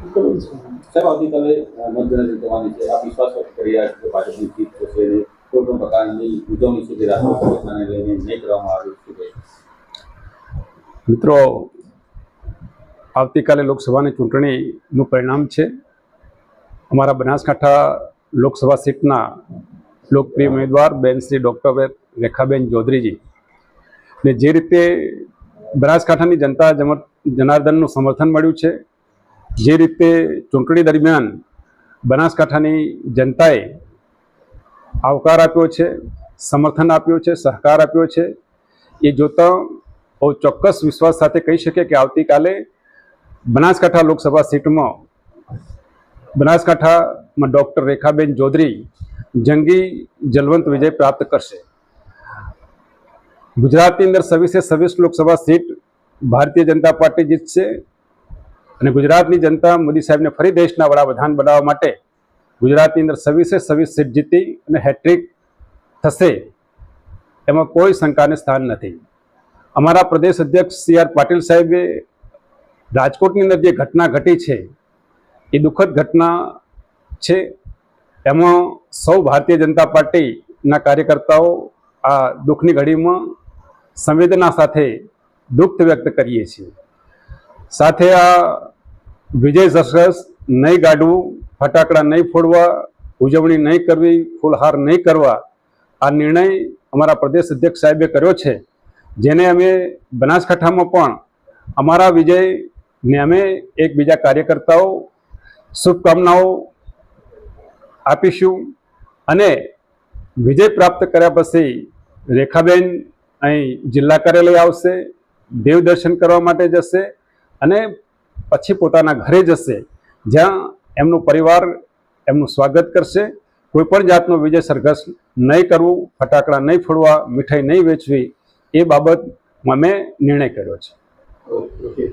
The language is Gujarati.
સાહેબ, આવતીકાલે મતગણતરી થવાની છે. આપ વિશ્વાસ વ્યક્ત કરી રહ્યા છો કે ભાજપની જીત થશે અને કોઈ પણ પ્રકારની ઉજવણી છે જે રાષ્ટ્રીય સુરક્ષાને લઈને નહીં કરવામાં આવી શકે? મિત્રો, આવતીકાલે લોકસભાની ચૂંટણીનું પરિણામ છે. અમારા બનાસકાંઠા લોકસભા સીટના લોકપ્રિય ઉમેદવાર બેન શ્રી ડૉક્ટર રેખાબેન ચૌધરીજી ને જે રીતે બનાસકાંઠાની જનતા જનાર્દનનું સમર્થન મળ્યું છે, જે રીતે ચૂંટણી દરમિયાન બનાસકાંઠાની જનતાએ આવકાર આપ્યો છે, સમર્થન આપ્યું છે, સહકાર આપ્યો છે, એ જોતા બહુ ચોક્કસ વિશ્વાસ સાથે કહી શકીએ કે આવતીકાલે બનાસકાંઠા લોકસભા સીટમાં બનાસકાંઠામાં ડૉક્ટર રેખાબેન ચૌધરી જંગી જલવંત વિજય પ્રાપ્ત કરશે. ગુજરાતની અંદર 26 લોકસભા સીટ ભારતીય જનતા પાર્ટી જીતશે અને ગુજરાતની જનતા મોદી સાહેબને ફરી દેશના વડાપ્રધાન બનાવવા માટે ગુજરાતની અંદર 26 સીટ જીતી અને હેટ્રિક થશે, એમાં કોઈ શંકાને સ્થાન નથી. અમારા પ્રદેશ અધ્યક્ષ CR પાટીલ સાહેબે રાજકોટની અંદર જે ઘટના ઘટી છે એ દુઃખદ ઘટના છે. એમાં સૌ ભારતીય જનતા પાર્ટીના કાર્યકર્તાઓ આ દુઃખની ઘડીમાં સંવેદના સાથે દુઃખ વ્યક્ત કરીએ છીએ. સાથે આ વિજય જશ્ન નહીં ગાઢવું, ફટાકડા નહીં ફોડવા, ઉજવણી નહીં કરવી, ફૂલહાર નહીં કરવા, આ નિર્ણય અમારા પ્રદેશ અધ્યક્ષ સાહેબે કર્યો છે, જેને અમે બનાસકાંઠામાં પણ અમારા વિજયને અમે એકબીજા કાર્યકર્તાઓ શુભકામનાઓ આપીશું અને વિજય પ્રાપ્ત કર્યા પછી રેખાબેન અહીં જિલ્લા કાર્યાલય આવશે, દેવ દર્શન કરવા માટે જશે અને પછી પોતાના ઘરે જશે, જ્યાં એમનો પરિવાર એમનું સ્વાગત કરશે. કોઈ પણ જાતનો વિજય સરઘસ નહીં કરવું, ફટાકડા નહીં ફોડવા, મીઠાઈ નહીં વેચવી, એ બાબતમાં મેં નિર્ણય કર્યો છે. ઓકે.